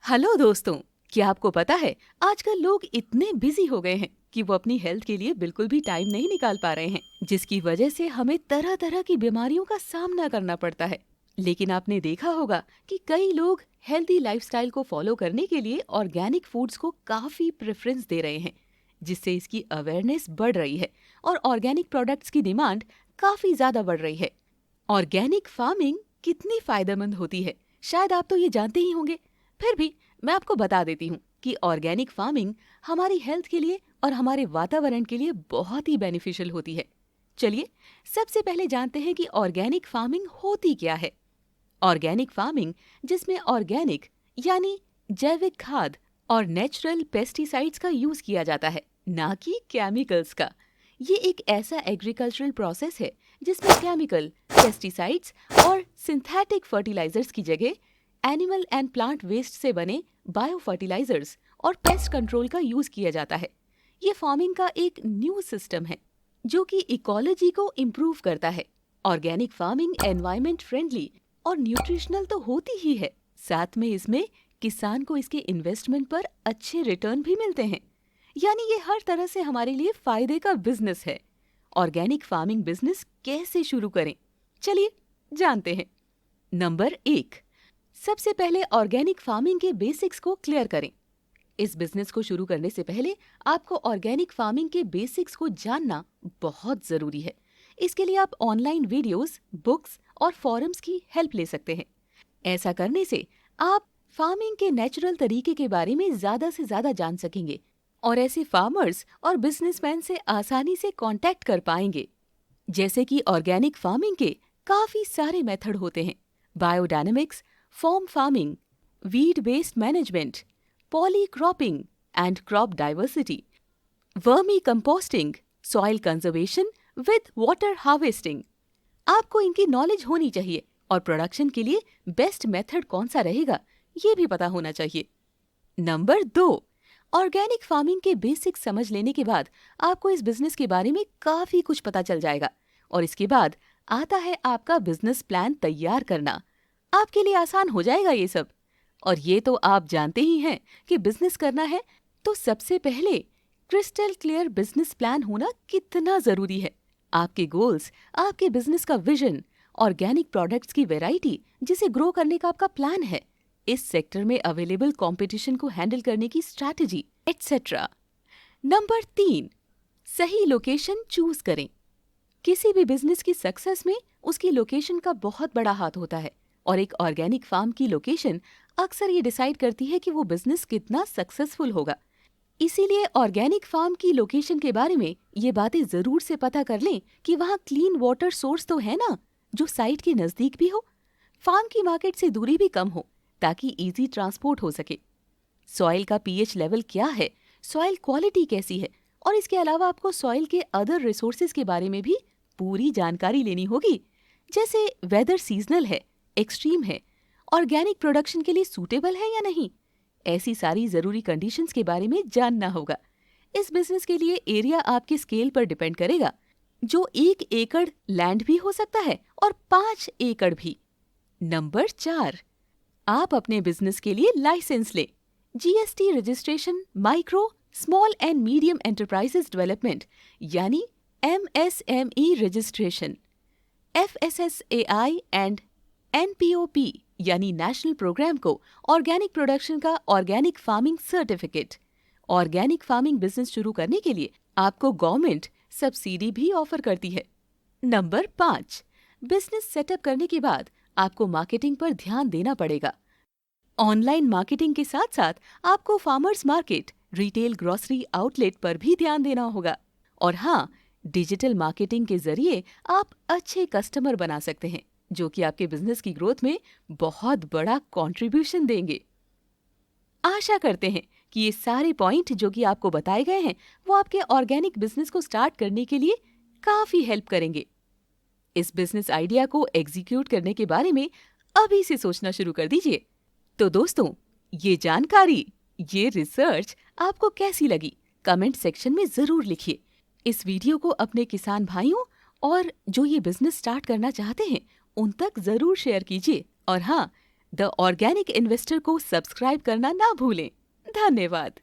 Hello दोस्तों, क्या आपको पता है आजकल लोग इतने बिजी हो गए हैं कि वो अपनी हेल्थ के लिए बिल्कुल भी टाइम नहीं निकाल पा रहे हैं, जिसकी वजह से हमें तरह तरह की बीमारियों का सामना करना पड़ता है। लेकिन आपने देखा होगा कि कई लोग हेल्दी लाइफस्टाइल को फॉलो करने के लिए ऑर्गेनिक फूड्स को काफी प्रेफरेंस दे रहे हैं, जिससे इसकी अवेयरनेस बढ़ रही है और ऑर्गेनिक प्रोडक्ट्स की डिमांड काफी ज्यादा बढ़ रही है। ऑर्गेनिक फार्मिंग कितनी फायदेमंद होती है, शायद आप तो ये जानते ही होंगे। फिर भी मैं आपको बता देती हूँ कि ऑर्गेनिक फार्मिंग हमारी हेल्थ के लिए और हमारे वातावरण के लिए बहुत ही बेनिफिशियल होती है। चलिए, सबसे पहले जानते हैं कि ऑर्गेनिक फार्मिंग होती क्या है। ऑर्गेनिक फार्मिंग, जिसमें ऑर्गेनिक यानी जैविक खाद और नेचुरल पेस्टिसाइड्स का यूज किया जाता है, ना कि केमिकल्स का। ये एक ऐसा एग्रीकल्चरल प्रोसेस है जिसमें केमिकल, पेस्टिसाइड्स और सिंथेटिक फर्टिलाइजर्स की जगह एनिमल एंड प्लांट वेस्ट से बने बायो फर्टिलाइजर्स और पेस्ट कंट्रोल का यूज किया जाता है। ये फार्मिंग का एक न्यू सिस्टम है जो कि इकोलॉजी को इम्प्रूव करता है। ऑर्गेनिक फार्मिंग एनवायरमेंट फ्रेंडली और न्यूट्रिशनल तो होती ही है, साथ में इसमें किसान को इसके इन्वेस्टमेंट पर अच्छे रिटर्न भी मिलते हैं। यानी ये हर तरह से हमारे लिए फायदे का बिजनेस है। ऑर्गेनिक फार्मिंग बिजनेस कैसे शुरू करें, चलिए जानते हैं। नंबर 1, सबसे पहले ऑर्गेनिक फार्मिंग के बेसिक्स को क्लियर करें। इस बिजनेस को शुरू करने से पहले आपको ऑर्गेनिक फार्मिंग के बेसिक्स को जानना बहुत जरूरी है। इसके लिए आप ऑनलाइन वीडियोस, बुक्स और फोरम्स की हेल्प ले सकते हैं। ऐसा करने से आप फार्मिंग के नेचुरल तरीके के बारे में ज्यादा से ज्यादा जान सकेंगे और ऐसे फार्मर्स और बिजनेसमैन से आसानी से कांटेक्ट कर पाएंगे। जैसे कि ऑर्गेनिक फार्मिंग के काफी सारे मेथड होते हैं: biodynamics, form farming, weed based management, poly cropping and crop diversity, vermi composting, soil conservation with water harvesting. आपको इनकी नॉलेज होनी चाहिए और प्रोडक्शन के लिए बेस्ट मेथड कौन सा रहेगा ये भी पता होना चाहिए। नंबर 2, ऑर्गेनिक फार्मिंग के बेसिक्स समझ लेने के बाद आपको इस बिजनेस के बारे में काफी कुछ पता चल जाएगा और इसके बाद आता है आपका बिजनेस प्लान तैयार करना। आपके लिए आसान हो जाएगा ये सब। और ये तो आप जानते ही हैं कि बिजनेस करना है तो सबसे पहले क्रिस्टल क्लियर बिजनेस प्लान होना कितना जरूरी है। आपके गोल्स, आपके बिजनेस का विजन, ऑर्गेनिक प्रोडक्ट्स की वैरायटी जिसे ग्रो करने का आपका प्लान है, इस सेक्टर में अवेलेबल कंपटीशन को हैंडल करने की स्ट्रैटेजी, एटसेट्रा। नंबर 3, सही लोकेशन चूज करें। किसी भी बिजनेस की सक्सेस में उसकी लोकेशन का बहुत बड़ा हाथ होता है और एक ऑर्गेनिक फार्म की लोकेशन अक्सर ये डिसाइड करती है कि वो बिजनेस कितना सक्सेसफुल होगा। इसीलिए ऑर्गेनिक फार्म की लोकेशन के बारे में ये बातें जरूर से पता कर लें कि वहाँ क्लीन वाटर सोर्स तो है ना, जो साइट के नजदीक भी हो, फार्म की मार्केट से दूरी भी कम हो ताकि इजी ट्रांसपोर्ट हो सके। सॉइल का पीएच लेवल क्या है, सॉइल क्वालिटी कैसी है, और इसके अलावा आपको सॉइल के अदर रिसोर्सेज के बारे में भी पूरी जानकारी लेनी होगी, जैसे वेदर सीजनल है, एक्सट्रीम है, ऑर्गेनिक प्रोडक्शन के लिए सूटेबल है या नहीं। ऐसी सारी जरूरी कंडीशंस के बारे में जानना होगा। इस बिजनेस के लिए एरिया आपके स्केल पर डिपेंड करेगा, जो 1 एकड़ लैंड भी हो सकता है और 5 एकड़ भी। नंबर 4, आप अपने बिजनेस के लिए लाइसेंस लें। GST registration, micro, small and medium enterprises development यानी MSME registration, FSSAI and NPOP यानी नेशनल प्रोग्राम को ऑर्गेनिक प्रोडक्शन का organic farming certificate. Organic farming business शुरू करने के लिए आपको गवर्नमेंट सब्सिडी भी ऑफर करती है। नंबर 5, बिजनेस सेटअप करने के बाद आपको मार्केटिंग पर ध्यान देना पड़ेगा। ऑनलाइन मार्केटिंग के साथ साथ आपको farmers market, retail grocery outlet पर भी ध्यान देना होगा। और हाँ, डिजिटल मार्केटिंग के जरिए आप अच्छे कस्टमर बना सकते हैं, जो कि आपके बिजनेस की ग्रोथ में बहुत बड़ा कंट्रीब्यूशन देंगे। आशा करते हैं कि ये सारे पॉइंट जो कि आपको बताए गए हैं वो आपके ऑर्गेनिक बिजनेस को स्टार्ट करने के लिए काफी हेल्प करेंगे। इस बिजनेस आइडिया को एग्जीक्यूट करने के बारे में अभी से सोचना शुरू कर दीजिए। तो दोस्तों, ये जानकारी, ये रिसर्च आपको कैसी लगी कमेंट सेक्शन में जरूर लिखिए। इस वीडियो को अपने किसान भाइयों और जो ये बिजनेस स्टार्ट करना चाहते हैं उन तक जरूर शेयर कीजिए। और हाँ, द ऑर्गेनिक इन्वेस्टर को सब्सक्राइब करना ना भूलें। धन्यवाद।